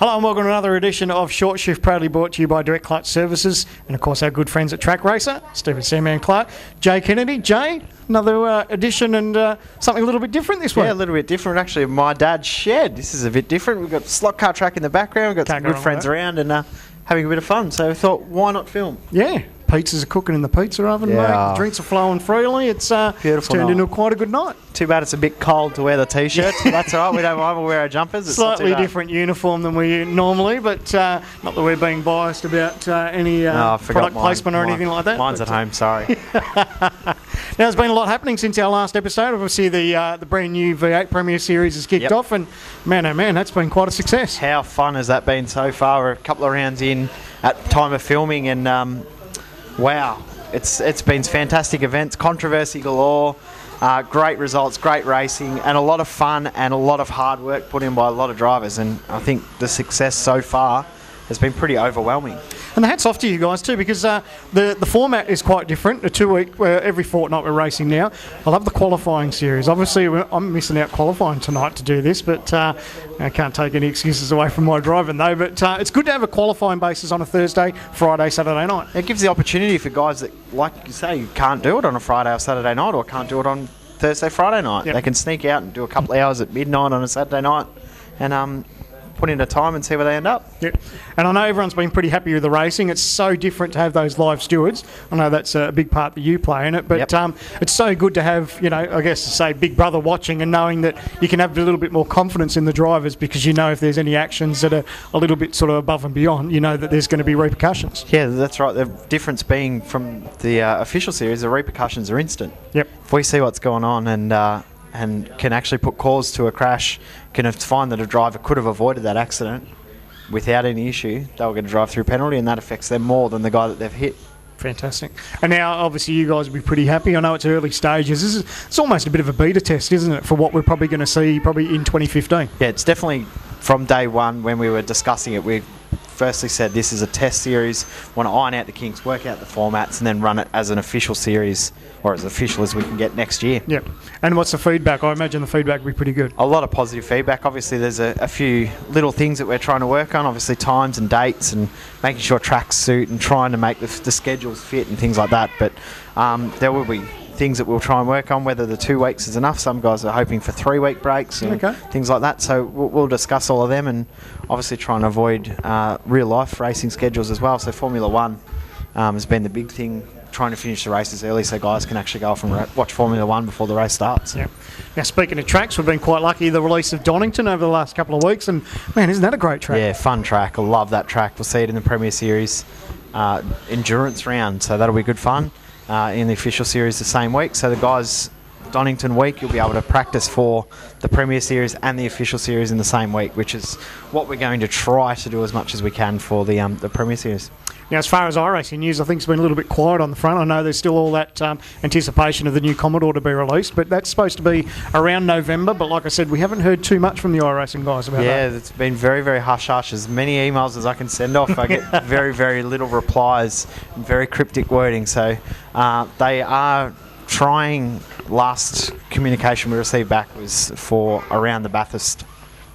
Hello and welcome to another edition of Short Shift, proudly brought to you by Direct Clutch Services and of course our good friends at TrakRacer, Stephen Seaman Clark, Jay Kennedy. Jay, another edition and something a little bit different this week. Yeah, a little bit different actually. My dad's shed. This is a bit different. We've got slot car track in the background, we've got some good friends around and having a bit of fun. So we thought, why not film? Yeah. Pizzas are cooking in the pizza oven, mate. The drinks are flowing freely. It's turned into quite a good night. Too bad it's a bit cold to wear the t-shirts, but that's all right. We don't mind. We'll wear our jumpers. It's slightly different uniform than we normally, but not that we're being biased about any product placement or anything like that. Mine's at home, sorry. Now, there's been a lot happening since our last episode. Obviously, the brand new V8 Premier Series has kicked off, and man, oh man, that's been quite a success. How fun has that been so far? We're a couple of rounds in at time of filming, and wow, it's been fantastic events, controversy galore, great results, great racing, and a lot of fun and a lot of hard work put in by a lot of drivers. And I think the success so far has been pretty overwhelming. And the hats off to you guys too, because the format is quite different. A 2-week, every fortnight we're racing now. I love the qualifying series. Obviously, I'm missing out qualifying tonight to do this, but I can't take any excuses away from my driving though. But it's good to have a qualifying basis on a Thursday, Friday, Saturday night. It gives the opportunity for guys that, like you say, can't do it on a Friday or Saturday night, or can't do it on Thursday, Friday night. They can sneak out and do a couple of hours at midnight on a Saturday night and put in a time and see where they end up. Yep. And I know everyone's been pretty happy with the racing. It's so different to have those live stewards. I know that's a big part that you play in it, but it's so good to have, I guess to say Big Brother watching and knowing that you can have a little bit more confidence in the drivers, because you know if there's any actions that are a little bit sort of above and beyond, you know that there's going to be repercussions. Yeah, that's right. The difference being from the official series, the repercussions are instant. Yep. If we see what's going on and can actually put cause to a crash, can find that a driver could have avoided that accident without any issue, they were going to drive through penalty, and that affects them more than the guy that they've hit. Fantastic. And now, obviously, you guys will be pretty happy. I know it's early stages. It's almost a bit of a beta test, isn't it, for what we're probably going to see probably in 2015? Yeah, it's definitely from day one when we were discussing it, we firstly said this is a test series, want to iron out the kinks, work out the formats, and then run it as an official series, or as official as we can get next year. Yep. And what's the feedback? I imagine the feedback will be pretty good. A lot of positive feedback. Obviously, there's a few little things that we're trying to work on, obviously times and dates and making sure tracks suit and trying to make the schedules fit and things like that. But there will be things that we'll try and work on, whether the 2 weeks is enough. Some guys are hoping for 3-week breaks and things like that. So we'll discuss all of them and obviously try and avoid real-life racing schedules as well. So Formula 1 has been the big thing, trying to finish the races early so guys can actually go off and watch Formula 1 before the race starts. Yeah. Now, speaking of tracks, we've been quite lucky, the release of Donington over the last couple of weeks, and man, isn't that a great track? Yeah, fun track. I love that track. We'll see it in the Premier Series endurance round, so that'll be good fun. In the official series the same week, so the guys Donington week you'll be able to practice for the Premier Series and the official series in the same week, which is what we're going to try to do as much as we can for the Premier Series. Now, as far as iRacing news, I think it's been a little bit quiet on the front. I know there's still all that anticipation of the new Commodore to be released, but that's supposed to be around November. But like I said, we haven't heard too much from the iRacing guys about that. Yeah, it's been very, very hush-hush. As many emails as I can send off, I get very, very little replies and very cryptic wording. So they are trying. Last communication we received back was for around the Bathurst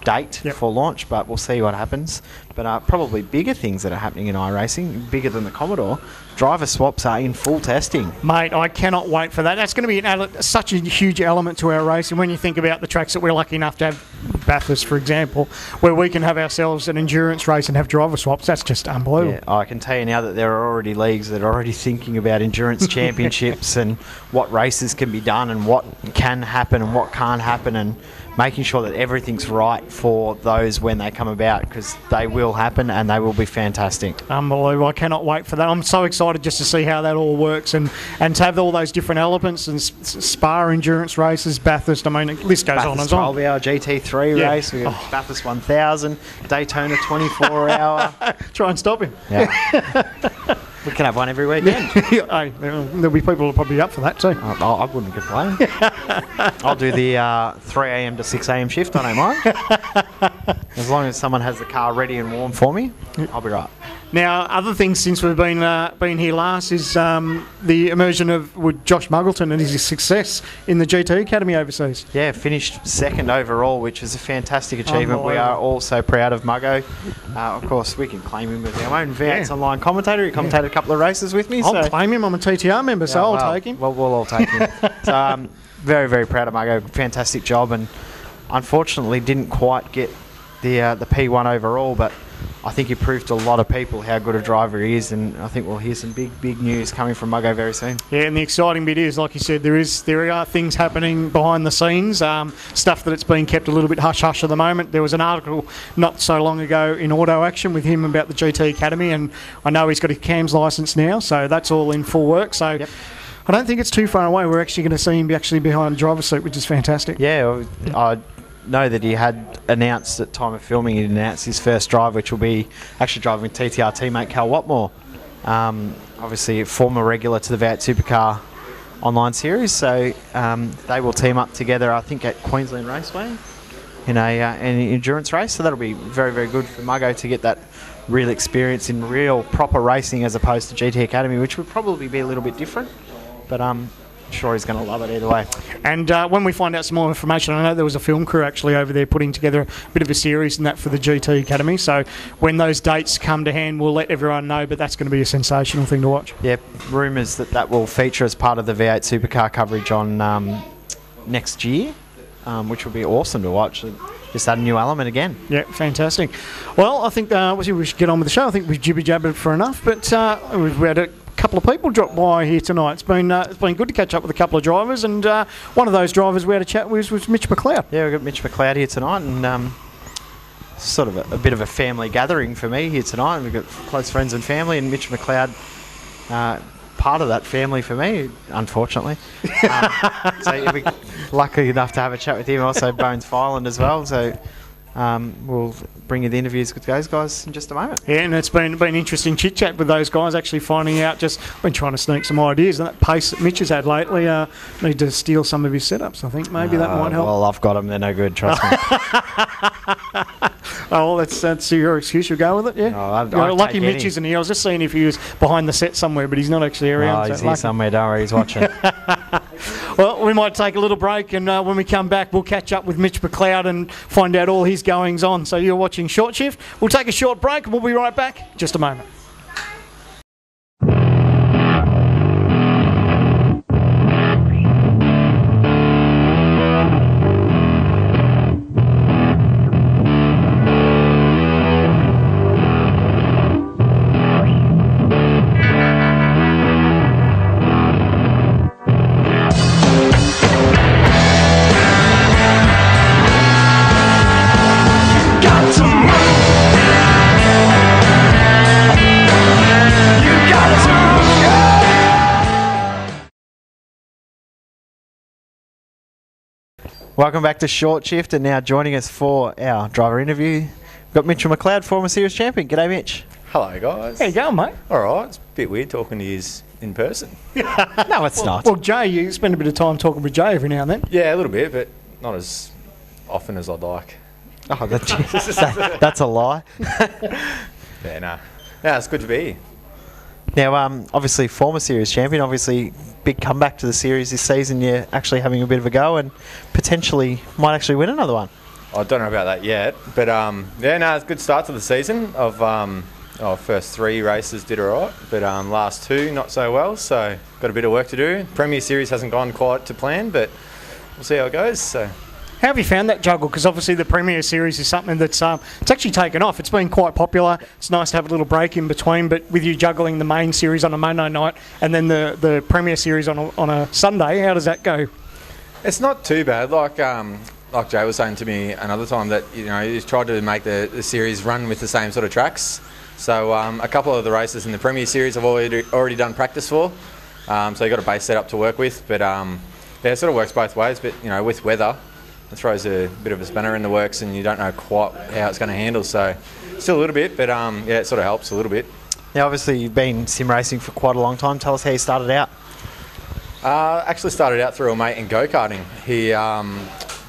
date for launch, but we'll see what happens. But probably bigger things that are happening in iRacing, bigger than the Commodore, driver swaps are in full testing. Mate, I cannot wait for that. That's going to be such a huge element to our racing. When you think about the tracks that we're lucky enough to have, Bathurst for example, where we can have ourselves an endurance race and have driver swaps, that's just unbelievable. Yeah, I can tell you now that there are already leagues that are already thinking about endurance championships and what races can be done and what can happen and what can't happen, and making sure that everything's right for those when they come about, because they will happen and they will be fantastic. Unbelievable. I cannot wait for that. I'm so excited just to see how that all works and to have all those different elements and Spa endurance races, Bathurst, I mean, the list goes on and on. 12-hour GT3 race, we have Bathurst 1000, Daytona 24-hour. Try and stop him. Yeah. We can have one every weekend. Hey, there'll be people who are probably up for that too. I wouldn't complain. I'll do the 3 a.m. to 6 a.m. shift, I don't mind. As long as someone has the car ready and warm for me, I'll be right. Now, other things since we've been here last is the immersion of with Josh Muggleton and his success in the GT Academy overseas. Yeah, finished second overall, which is a fantastic achievement. We are all so proud of Muggo. Of course, we can claim him as our own V8's online commentator. He commentated a couple of races with me. I'll claim him. I'm a TTR member, so I'll take him. Well, we'll all take him. So, very, very proud of Muggo. Fantastic job, and unfortunately didn't quite get the P1 overall, but I think he proved to a lot of people how good a driver he is, and I think we'll hear some big news coming from Muggo very soon. Yeah, and the exciting bit is, like you said, there are things happening behind the scenes, stuff that it's been kept a little bit hush-hush at the moment. There was an article not so long ago in Auto Action with him about the GT Academy, and I know he's got his CAMS licence now, so that's all in full work. So. Yep. I don't think it's too far away. We're actually going to see him behind the driver's seat, which is fantastic. Yeah, I know that he had announced at time of filming, he'd announced his first drive, which will be actually driving with TTR teammate Cal Watmore. Obviously, a former regular to the V8 Supercar online series, so they will team up together, I think, at Queensland Raceway in an endurance race. So that'll be very, very good for Muggo to get that real experience in real proper racing as opposed to GT Academy, which would probably be a little bit different. But I'm sure he's going to love it either way. And when we find out some more information, I know there was a film crew actually over there putting together a bit of a series and that for the GT Academy. So when those dates come to hand, we'll let everyone know, but that's going to be a sensational thing to watch. Yeah, rumours that will feature as part of the V8 Supercar coverage on next year, which will be awesome to watch. Just add a new element again. Yeah, fantastic. Well, I think we should get on with the show. I think we've jibber-jabbered for enough, but we've had a couple of people drop by here tonight. It's been good to catch up with a couple of drivers, and one of those drivers we had a chat with was Mitch McLeod. Yeah, we've got Mitch McLeod here tonight, and sort of a bit of a family gathering for me here tonight. We've got close friends and family, and Mitch McLeod, part of that family for me, unfortunately. So you'll be lucky enough to have a chat with him. Also, Bones Filand as well. So we'll bring you the interviews with those guys in just a moment. Yeah, and it's been interesting chit chat with those guys. Actually finding out, just been trying to sneak some ideas, and that pace that Mitch has had lately. Need to steal some of his setups. I think maybe that might help. Well, I've got them. They're no good. Trust me. Oh, well, that's your excuse. You'll go with it, yeah? Lucky Mitch isn't here. I was just seeing if he was behind the set somewhere, but he's not actually around. Oh, he's here somewhere. Don't worry, he's watching. Well, we might take a little break, and when we come back, we'll catch up with Mitch McLeod and find out all his goings on. So you're watching Short Shift. We'll take a short break, and we'll be right back in just a moment. Welcome back to Short Shift, and now joining us for our driver interview, we've got Mitchell McLeod, former series champion. G'day, Mitch. Hello, guys. How you going, mate? All right. It's a bit weird talking to you in person. No, it's not. Well, Jay, you spend a bit of time talking with Jay every now and then. Yeah, a little bit, but not as often as I'd like. Oh, that's a lie. Yeah, no. No, it's good to be here. Now, obviously, former series champion, obviously, big comeback to the series this season. You're actually having a bit of a go and potentially might actually win another one. I don't know about that yet, but yeah, no, it's a good start to the season. First 3 races did all right, but last 2 not so well, so got a bit of work to do. Premier Series hasn't gone quite to plan, but we'll see how it goes. So. How have you found that juggle? Because obviously the Premier Series is something that's it's actually taken off. It's been quite popular. It's nice to have a little break in between, but with you juggling the main series on a Monday night and then the Premier Series on a Sunday, how does that go? It's not too bad. Like Jay was saying to me another time that he's tried to make the series run with the same sort of tracks. So a couple of the races in the Premier Series I've already done practice for. So you've got a base set up to work with, but yeah, it sort of works both ways. But with weather, it throws a bit of a spanner in the works, and you don't know quite how it's going to handle. So still a little bit, but yeah, it sort of helps a little bit. Now, obviously, you've been sim racing for quite a long time. Tell us how you started out. Actually started out through a mate in go-karting. He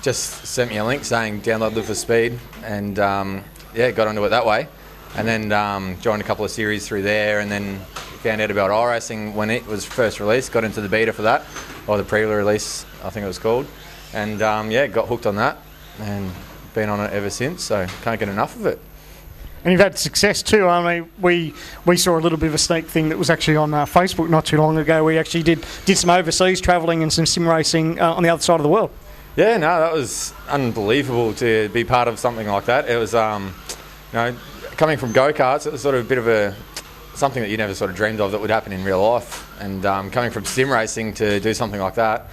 just sent me a link saying download Live for Speed, and yeah, got onto it that way. and then joined a couple of series through there, and then found out about iRacing when it was first released. Got into the beta for that, or the pre-release, I think it was called, and got hooked on that, and been on it ever since. So can't get enough of it. And you've had success too. I mean, we saw a little bit of a sneak thing that was actually on Facebook not too long ago. We actually did some overseas travelling and some sim racing on the other side of the world. Yeah, no, that was unbelievable to be part of something like that. It was, coming from go-karts, it was sort of a bit of something that you never sort of dreamed of that would happen in real life. And coming from sim racing to do something like that,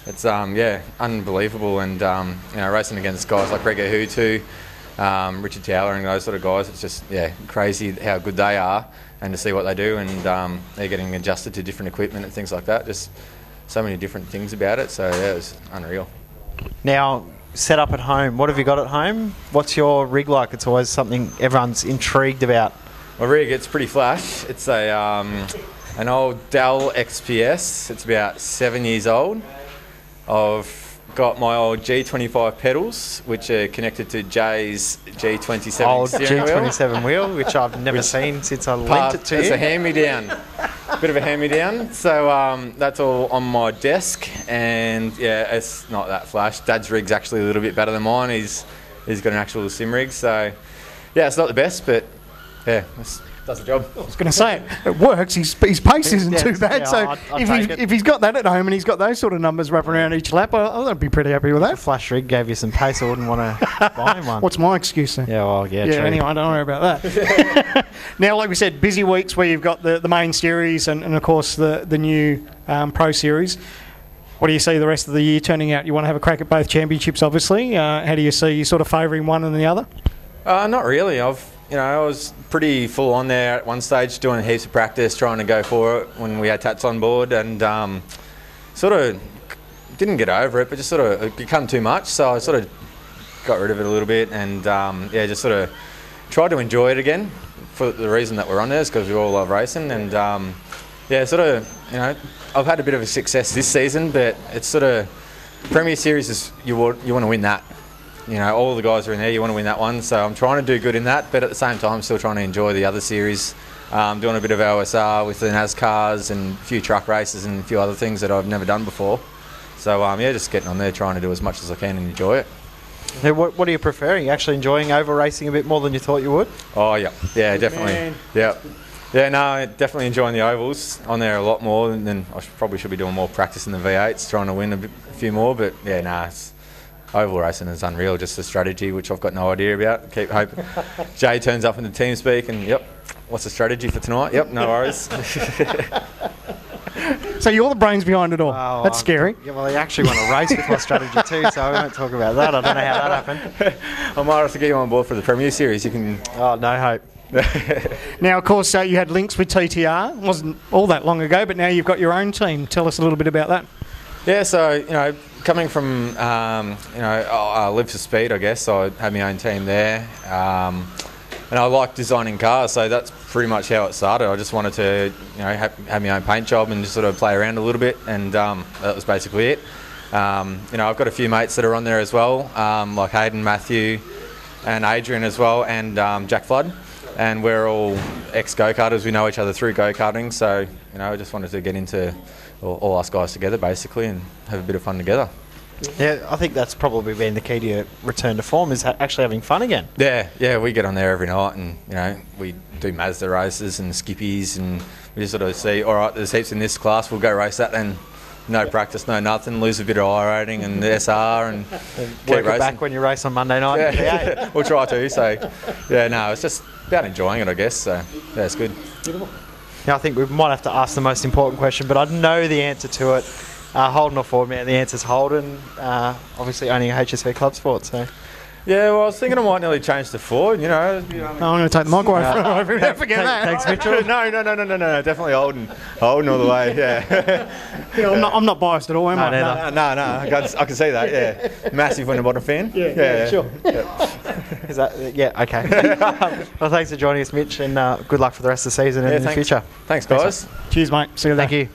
it's, unbelievable. And, racing against guys like Rega Hutu, Richard Towler and those sort of guys, it's just, crazy how good they are and to see what they do. And they're getting adjusted to different equipment and things like that. Just so many different things about it. So, it was unreal. Now, set up at home. What have you got at home? What's your rig like? It's always something everyone's intrigued about. My rig, it's pretty flash. It's an old Dell XPS. It's about 7 years old. I've got my old G25 pedals, which are connected to Jay's G27 old steering G27 wheel, which I've never seen since I lent it to you. It's a hand-me-down. Bit of a hand-me-down. So that's all on my desk, and it's not that flash. Dad's rig's actually a little bit better than mine. He's got an actual sim rig, so it's not the best, but it does the job. I was going to say it works. His pace isn't too bad. So if he's got that at home and he's got those sort of numbers wrapping around each lap, I'd be pretty happy with that. If a flash rig gave you some pace, I wouldn't want to buy him one. What's my excuse then? Yeah, well, yeah, true. Anyway, don't worry about that. Now, like we said, busy weeks where you've got the main series and of course the new Pro Series. What do you see the rest of the year turning out? You want to have a crack at both championships, obviously. How do you see you sort of favouring one and the other? Not really. I was pretty full on there at one stage, doing heaps of practice, trying to go for it when we had Tats on board, and sort of didn't get over it, but just sort of it become too much. So I sort of got rid of it a little bit, and just sort of tried to enjoy it again for the reason that we're on there, is because we all love racing, and I've had a bit of a success this season, but it's sort of Premier Series is you want to win that. All the guys are in there, you want to win that one, so I'm trying to do good in that, but at the same time still trying to enjoy the other series, doing a bit of OSR with the NASCARs and a few truck races and a few other things that I've never done before. So just getting on there, trying to do as much as I can and enjoy it. Now, what are you preferring? You actually enjoying over racing a bit more than you thought you would? Oh yeah, definitely. Man. Definitely enjoying the ovals on there a lot more, and then I probably should be doing more practice in the V8s, trying to win a few more, but oval racing is unreal, just a strategy which I've got no idea about. Keep hoping Jay turns up in the team speak and what's the strategy for tonight? Yep, no worries. So you're the brains behind it all. Oh, that's scary. Yeah, well, they actually want to race with my strategy too, so I won't talk about that. I don't know how that happened. I might have to get you on board for the Premier Series. You can. Oh, no hope. Now, of course, you had links with TTR. It wasn't all that long ago, but now you've got your own team. Tell us a little bit about that. Yeah, so, coming from, I live for speed, I guess, so I had my own team there. And I like designing cars, so that's pretty much how it started. I just wanted to, have my own paint job and just sort of play around a little bit, and that was basically it. I've got a few mates that are on there as well, like Hayden, Matthew, and Adrian as well, and Jack Flood. And we're all ex-go-karters. We know each other through go-karting, so, I just wanted to get into all us guys together, basically, and have a bit of fun together. Yeah, I think that's probably been the key to your return to form, is actually having fun again. Yeah, we get on there every night, and we do Mazda races and skippies, and we just sort of see, all right, there's heaps in this class, we'll go race that, and no practice, no nothing, lose a bit of I rating and the SR, and work it back when you race on Monday night. Yeah, we'll try to. So it's just about enjoying it, I guess. So it's good. Beautiful. Yeah, I think we might have to ask the most important question, but I know the answer to it. Holden or Ford, man? The answer's Holden. Obviously owning a HSV Club Sport, so. Yeah, well, I was thinking I might nearly change to Ford, I'm going to take the mic away from him. Don't forget that. Thanks, Mitchell. No, definitely Holden. Holden all the way, yeah. I'm not biased at all, am I? No, I can see that, yeah. Massive Winterbottom fan. Yeah, sure. Yeah. Is that, yeah, okay. Well, thanks for joining us, Mitch, and good luck for the rest of the season and in the future. Thanks, guys. Cheers, mate. See you then. Thank you.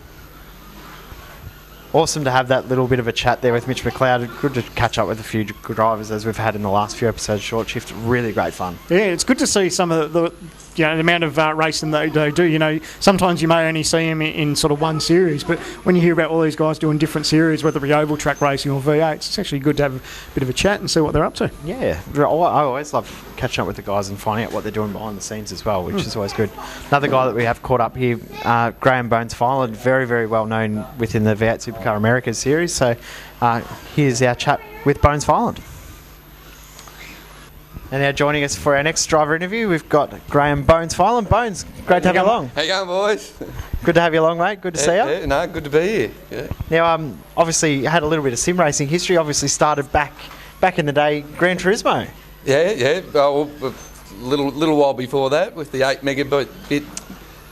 awesome to have that little bit of a chat there with Mitch McLeod. Good to catch up with a few drivers as we've had in the last few episodes. Short shift, really great fun. Yeah, it's good to see some of the amount of racing they do. Sometimes you may only see them in sort of one series, but when you hear about all these guys doing different series, whether it be oval track racing or V8s, it's actually good to have a bit of a chat and see what they're up to. Yeah, I always love catching up with the guys and finding out what they're doing behind the scenes as well, which is always good. Another guy that we have caught up here, Graham Bones Filand, very, very well known within the V8 Supercar Americas series. So here's our chat with Bones Filand. And now joining us for our next driver interview, we've got Graham Bones Filand. Bones, great to have you along. How you going, boys? Good to have you along, mate. Good to see you. Yeah, no, good to be here. Yeah. Now, obviously, you had a little bit of sim racing history. Obviously, started back in the day, Gran Turismo. Yeah. Well, a little while before that with the 8 megabit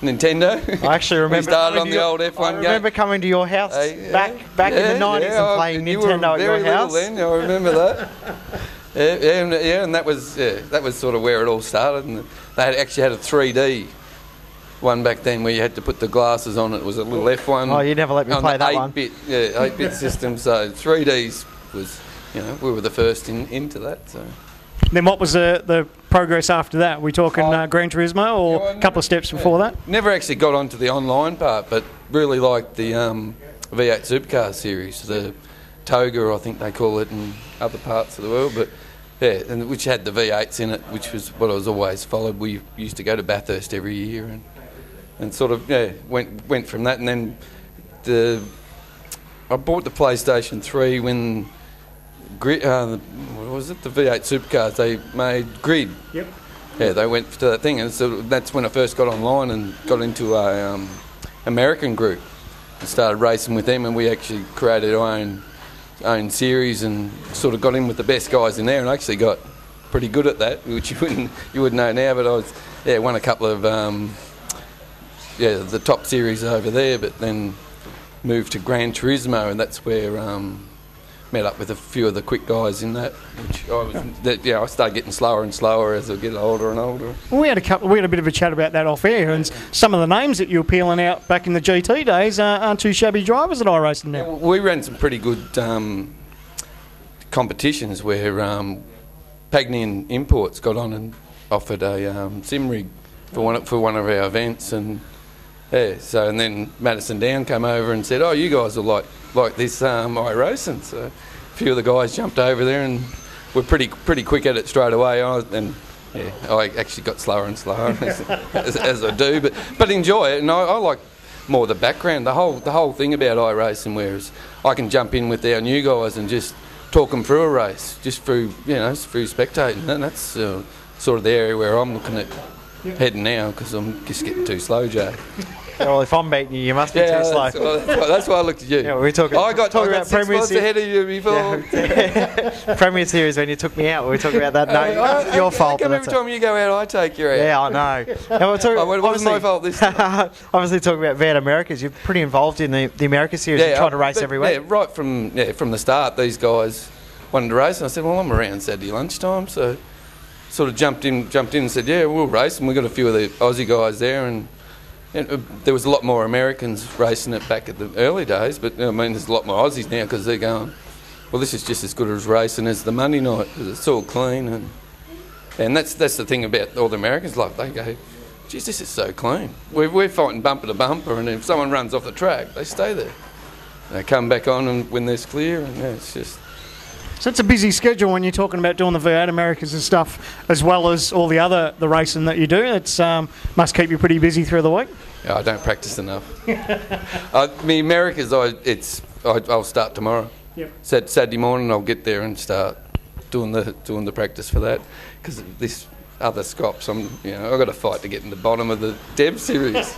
Nintendo. I actually remember. We started on the old F1 game. I remember coming to your house back in the 90s and playing Nintendo at your house. Then, I remember that. And that was sort of where it all started. And they actually had a 3D one back then where you had to put the glasses on. It was a little F1. Oh, you never let me play that one. 8-bit system. So 3Ds was, we were the first into that. So. Then what was the progress after that? Are we talking Gran Turismo or a couple of steps before that? Never actually got onto the online part, but really liked the V8 Supercar series, the Toga, I think they call it in other parts of the world, but yeah, and which had the V8s in it, which was what I was always followed. We used to go to Bathurst every year and sort of went from that, and then I bought the PlayStation 3 when what was it? The V8 Supercars, they made Grid. Yep. Yeah, they went to that thing, and so that's when I first got online and got into a American group and started racing with them, and we actually created our own series and sort of got in with the best guys in there, and I actually got pretty good at that, which you wouldn't know now, but I won a couple of the top series over there, but then moved to Gran Turismo, and that's where met up with a few of the quick guys in that, which I started getting slower and slower as I get older and older. Well, we had a bit of a chat about that off air, and some of the names that you were peeling out back in the GT days aren't too shabby drivers at iRacing now. We ran some pretty good competitions where Pagnian Imports got on and offered a sim rig for one of our events, and and then Madison Down came over and said, "Oh, you guys will like this iRacing." So a few of the guys jumped over there and were pretty quick at it straight away. I actually got slower and slower as I do, but enjoy it, and I like more the background, the whole thing about iRacing, whereas I can jump in with our new guys and just talk them through a race, just through spectating, and that's sort of the area where I'm looking at heading now, because I'm just getting too slow, Jay. Yeah, well, if I'm beating you, you must be too slow. That's why I looked at you. Yeah, we're talking. I got about 6 Premier months ahead of you before. Yeah. Premier Series when you took me out. We were talking about that. No, it's your fault. Every time you go out, I take you out. Yeah, I know. Now we're talking, what was my fault this time? Obviously, talking about V8 Americas, you're pretty involved in the America Series. You're trying to race every week. Yeah, right from the start, these guys wanted to race, and I said, well, I'm around Saturday lunchtime, so sort of jumped in and said, yeah, we'll race, and we got a few of the Aussie guys there, and there was a lot more Americans racing it back at the early days, but I mean, there's a lot more Aussies now because they're going, well, this is just as good as racing as the Monday night because it's all clean, and that's the thing about all the Americans, like they go, geez, this is so clean. We're fighting bumper to bumper, and if someone runs off the track, they stay there. They come back on and when there's clear, and it's just. So it's a busy schedule when you're talking about doing the V8 Americas and stuff, as well as all the racing that you do. It's must keep you pretty busy through the week. Yeah, I don't practice enough. The Americas, I'll start tomorrow. Yep. Saturday morning, I'll get there and start doing the practice for that, because this other scops, I've got to fight to get in the bottom of the Dev series.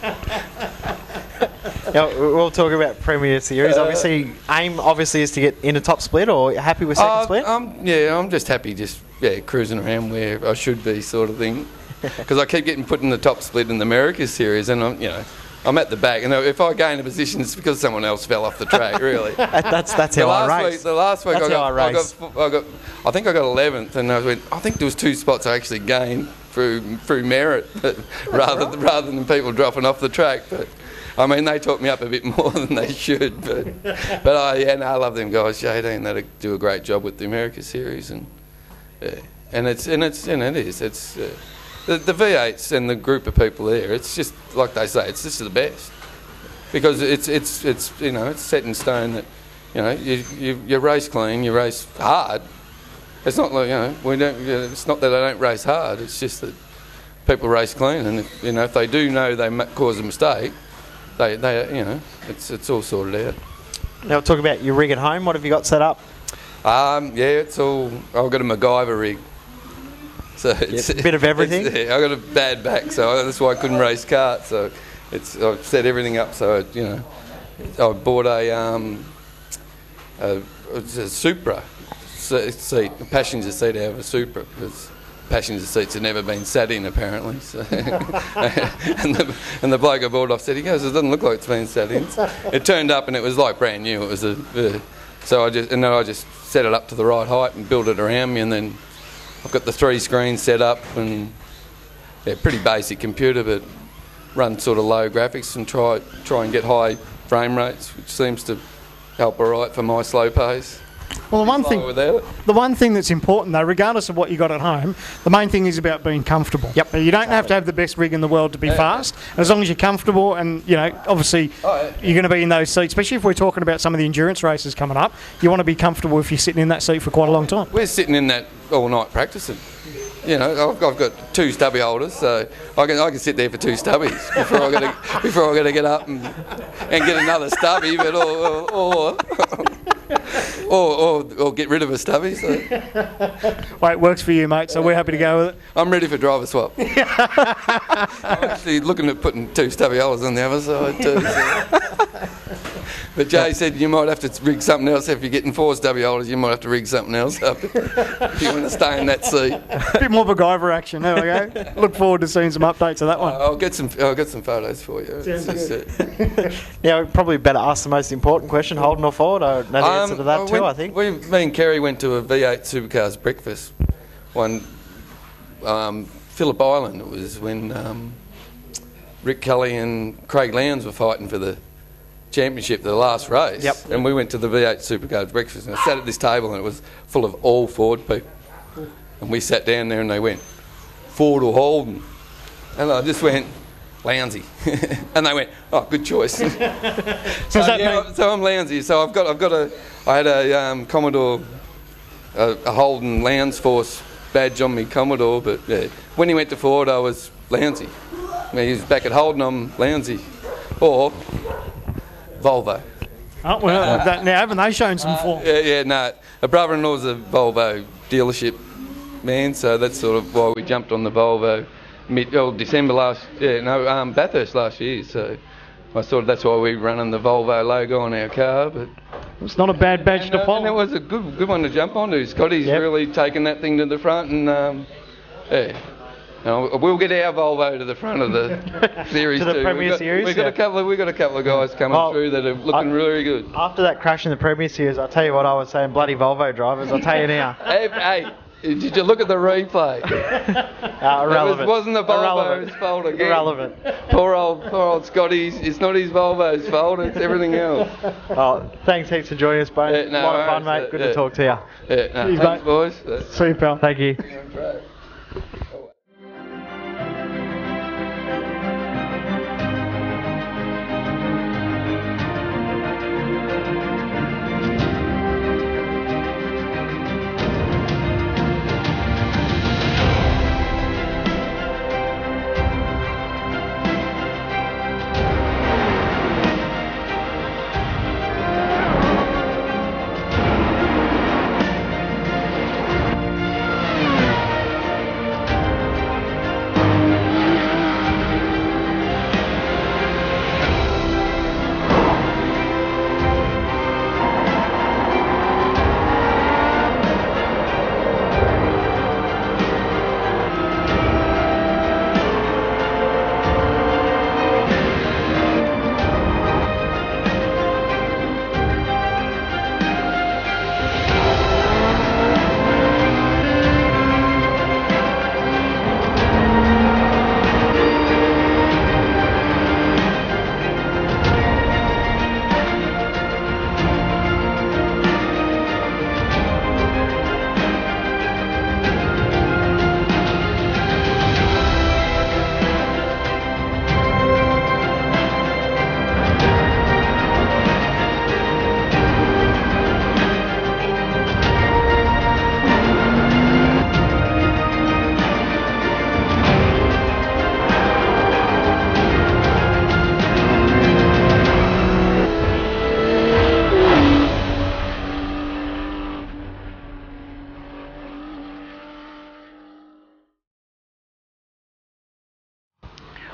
Now, we'll talk about Premier Series. Obviously, aim is to get in a top split, or happy with second split? I'm just happy, cruising around where I should be, sort of thing. Because I keep getting put in the top split in the America Series, and I'm at the back. And if I gain a position, it's because someone else fell off the track. Really. that's how I race. The last week I think I got 11th, and I think there was 2 spots I actually gained through merit, rather than people dropping off the track. But I mean, they talk me up a bit more than they should. But I love them guys, JD, and they do a great job with the America Series, and it is the V8s and the group of people there. It's just like they say, it's just the best, because it's it's set in stone that you race clean, you race hard. It's not like it's not that they don't race hard. It's just that people race clean, and if they do know they cause a mistake, it's all sorted out. Now we'll talk about your rig at home. What have you got set up? It's all. I've got a MacGyver rig, so it's a bit of everything. I've got a bad back, so that's why I couldn't race karts. So I've set everything up. So I bought a Supra seat, a passenger seat out of a Supra, because passenger seats have never been sat in apparently. So and the bloke I bought off said, he goes, it doesn't look like it's been sat in. It turned up and it was like brand new. It was so I just set it up to the right height and built it around me, and then I've got the 3 screens set up, and pretty basic computer, but run sort of low graphics and try and get high frame rates, which seems to help all right for my slow pace. Well, the one thing that's important, though, regardless of what you got at home, the main thing is about being comfortable. Yep. You don't have to have the best rig in the world to be fast. As long as you're comfortable, and obviously you're going to be in those seats, especially if we're talking about some of the endurance races coming up. You want to be comfortable if you're sitting in that seat for quite a long time. We're sitting in that all night practicing. I've got 2 stubby holders, so I can sit there for 2 stubbies before I got to get up and get another stubby, but or get rid of a stubby. So. Well, it works for you, mate, so we're happy to go with it. I'm ready for driver swap. I'm actually looking at putting 2 stubby holders on the other side too. So. But Jay said you might have to rig something else. If you're getting 4 stubby holders, you might have to rig something else up if you want to stay in that seat. A bit more MacGyver action. There we go. Look forward to seeing some updates of that one. I'll get some photos for you. Yeah, we probably better ask the most important question: Holden or Ford? I know the answer to that too. I think me and Kerry went to a V8 Supercars breakfast one Phillip Island. It was when Rick Kelly and Craig Lowndes were fighting for the championship, the last race. Yep. And we went to the V8 Supercars breakfast, and I sat at this table, and it was full of all Ford people. And we sat down there, and they went, Ford or Holden? And I just went, Lowndesy. And they went, oh, good choice. So I'm Lowndesy. So I had a Commodore, a Holden Lowndes Force badge on me Commodore, but when he went to Ford, I was Lowndesy. When he was back at Holden, I'm Lowndesy. Or Volvo. Oh, well, now haven't they shown some form? No. A brother-in-law's a Volvo dealership man, so that's sort of why we jumped on the Volvo December Bathurst last year. So that's why we're running the Volvo logo on our car. But it's not a bad badge to follow. And it was a good one to jump onto. Scotty's really taken that thing to the front, and we'll get our Volvo to the front of the series to the too. Premier Series. We've got a couple of guys coming through that are looking really good. After that crash in the Premier Series, I'll tell you what I was saying, bloody Volvo drivers. I'll tell you now. Hey, did you look at the replay? Irrelevant. It wasn't the Volvo's fault again. Irrelevant. Poor old Scotty. It's not his Volvo's fault. It's everything else. Oh, thanks heaps for joining us, Bone. A lot of fun, mate. Good to talk to you. Thanks, boys. See you, pal. Thank you.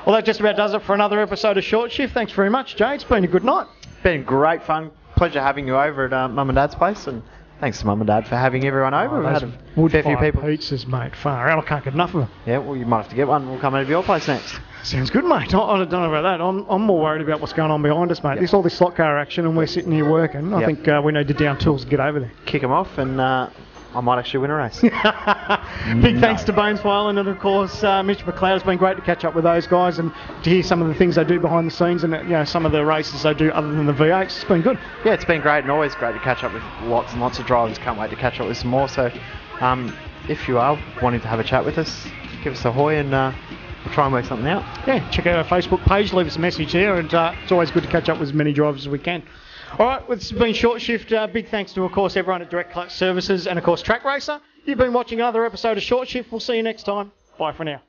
Well, that just about does it for another episode of Short Shift. Thanks very much, Jay. It's been a good night. Been great fun. Pleasure having you over at Mum and Dad's place, and thanks to Mum and Dad for having everyone over. We've had a fair few people. Pizzas, mate. Far out. I can't get enough of them. Yeah, well, you might have to get one. We'll come over to your place next. Sounds good, mate. I don't know about that. I'm more worried about what's going on behind us, mate. There's all this slot car action, and we're sitting here working. I think we need to down tools to get over there. Kick them off, and I might actually win a race. Big thanks to Bones Wyland and, of course, Mitch McLeod. It's been great to catch up with those guys and to hear some of the things they do behind the scenes and some of the races they do other than the V8s. It's been good. Yeah, it's been great and always great to catch up with lots and lots of drivers. Can't wait to catch up with some more. So if you are wanting to have a chat with us, give us a hoy and we'll try and work something out. Yeah, check out our Facebook page, leave us a message there, and it's always good to catch up with as many drivers as we can. All right, well, this has been Short Shift. Big thanks to, of course, everyone at Direct Clutch Services and, of course, TrakRacer. You've been watching another episode of Short Shift. We'll see you next time. Bye for now.